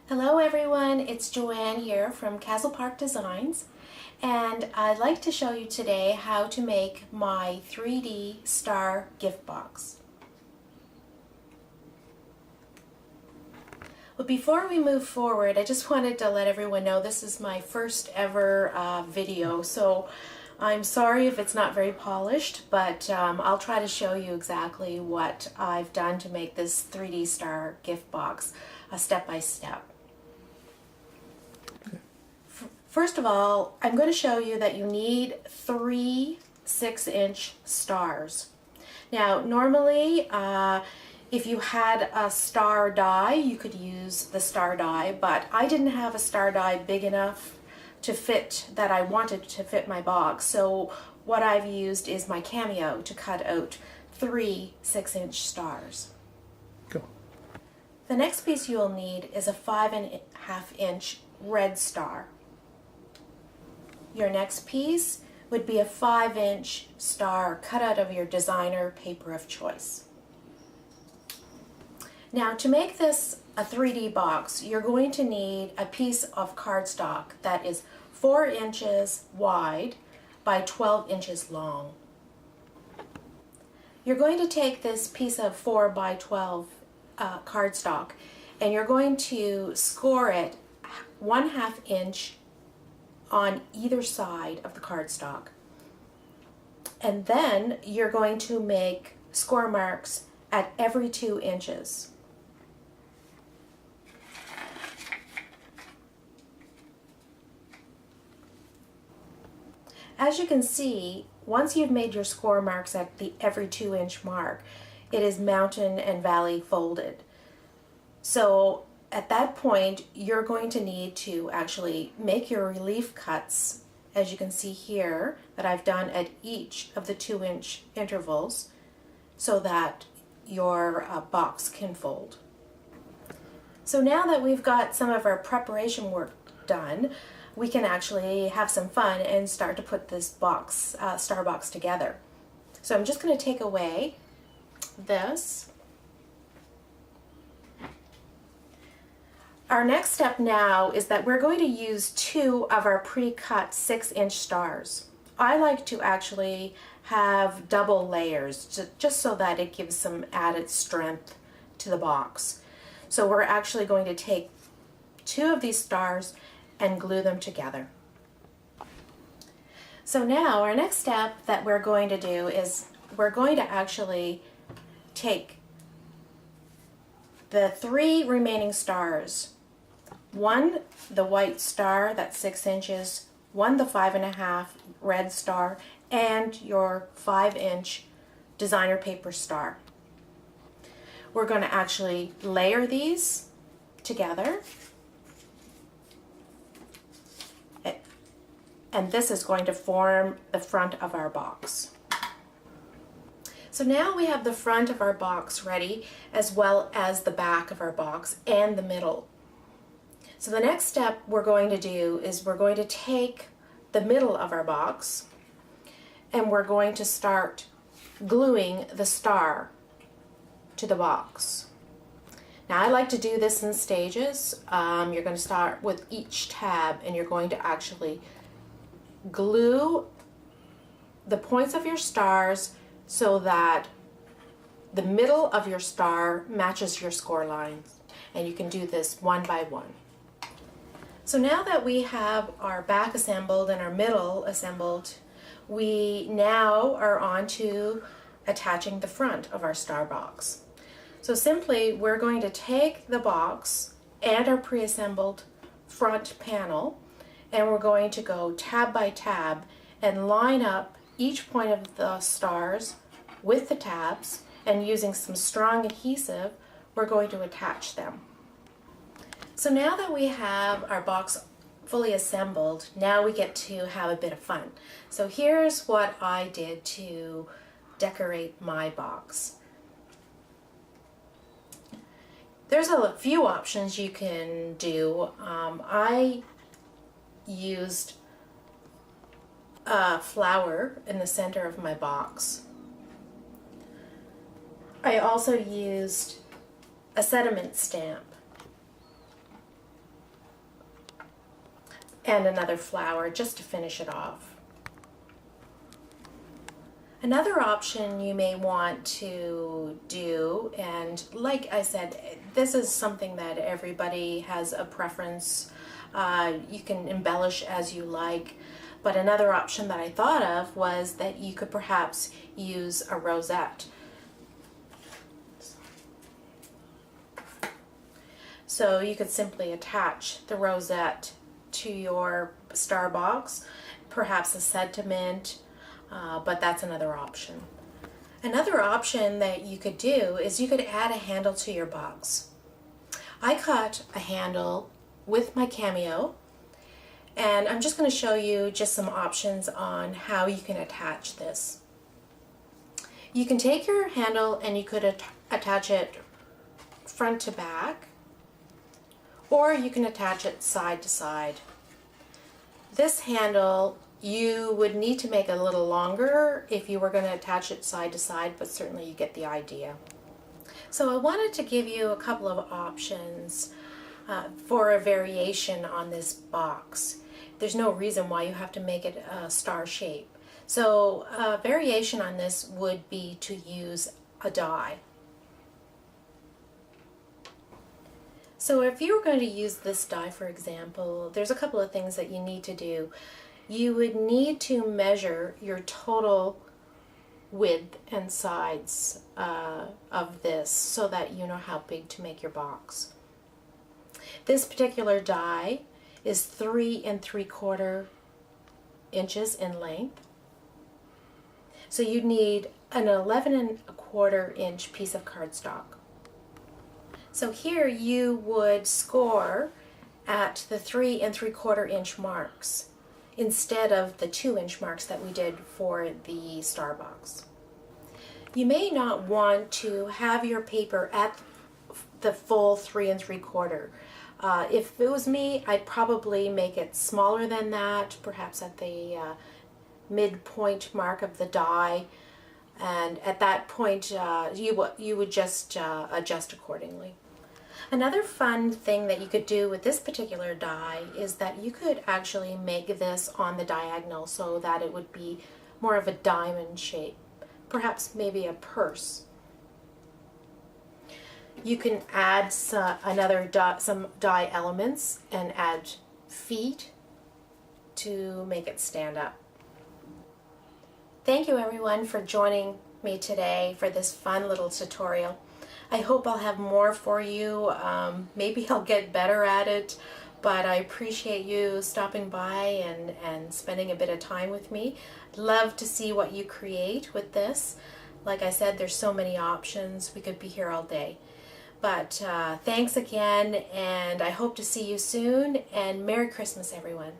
Hello everyone, it's Joanne here from Castle Park Designs, and I'd like to show you today how to make my 3D star gift box. But before we move forward, I just wanted to let everyone know this is my first ever video, so I'm sorry if it's not very polished, but I'll try to show you exactly what I've done to make this 3D star gift box, step by step. First of all, I'm going to show you that you need 3 6-inch stars. Now, normally, if you had a star die, you could use the star die, but I didn't have a star die big enough to fit that I wanted to fit my box. So what I've used is my Cameo to cut out 3 6-inch stars. Go. The next piece you'll need is a 5.5-inch red star. Your next piece would be a 5-inch star cut out of your designer paper of choice. Now, to make this a 3D box, you're going to need a piece of cardstock that is 4 inches wide by 12 inches long. You're going to take this piece of 4 by 12 cardstock and you're going to score it 1/2 inch on either side of the cardstock. And then you're going to make score marks at every 2 inches. As you can see, once you've made your score marks at the every 2-inch mark, it is mountain and valley folded. So at that point, you're going to need to actually make your relief cuts, as you can see here, that I've done at each of the 2-inch intervals, so that your box can fold. So now that we've got some of our preparation work done, we can actually have some fun and start to put this box, star box together. So I'm just going to take away this. Our next step now is that we're going to use 2 of our pre-cut 6-inch stars. I like to actually have double layers just so that it gives some added strength to the box. So we're actually going to take 2 of these stars and glue them together. So now our next step that we're going to do is we're going to actually take the 3 remaining stars, 1 the white star that's 6 inches, 1 the 5.5 red star, and your 5-inch designer paper star. We're going to actually layer these together, and this is going to form the front of our box. So now we have the front of our box ready, as well as the back of our box and the middle. So the next step we're going to do is we're going to take the middle of our box and we're going to start gluing the star to the box. Now I like to do this in stages. You're going to start with each tab and you're going to actually glue the points of your stars so that the middle of your star matches your score lines, and you can do this one by one. So now that we have our back assembled and our middle assembled, we now are on to attaching the front of our star box. So simply we're going to take the box and our pre-assembled front panel and we're going to go tab by tab and line up each point of the stars with the tabs, and using some strong adhesive we're going to attach them. So now that we have our box fully assembled, now we get to have a bit of fun. So here's what I did to decorate my box. There's a few options you can do. I used a flower in the center of my box. I also used a sentiment stamp. and another flower just to finish it off. Another option you may want to do, and like I said, this is something that everybody has a preference. You can embellish as you like, but another option that I thought of was that you could perhaps use a rosette. So you could simply attach the rosette to your star box, perhaps a sentiment, but that's another option. Another option that you could do is you could add a handle to your box. I cut a handle with my Cameo, and I'm just going to show you just some options on how you can attach this. You can take your handle and you could attach it front to back, or you can attach it side to side. This handle you would need to make a little longer if you were going to attach it side to side, but certainly you get the idea. So I wanted to give you a couple of options for a variation on this box. There's no reason why you have to make it a star shape. So a variation on this would be to use a die. So if you were going to use this die, for example, there's a couple of things that you need to do. You would need to measure your total width and sides of this so that you know how big to make your box. This particular die is 3 3/4 inches in length. So you'd need an 11 1/4 inch piece of cardstock. So here you would score at the 3 3/4 inch marks instead of the 2-inch marks that we did for the star box. You may not want to have your paper at the full 3 3/4. If it was me, I'd probably make it smaller than that, perhaps at the midpoint mark of the die, and at that point you would just adjust accordingly. Another fun thing that you could do with this particular die is that you could actually make this on the diagonal so that it would be more of a diamond shape, perhaps maybe a purse. You can add some die elements and add feet to make it stand up. Thank you everyone for joining me today for this fun little tutorial. I hope I'll have more for you. Maybe I'll get better at it, but I appreciate you stopping by and spending a bit of time with me. Love to see what you create with this. Like I said, there's so many options. We could be here all day. But thanks again, and I hope to see you soon, and Merry Christmas, everyone.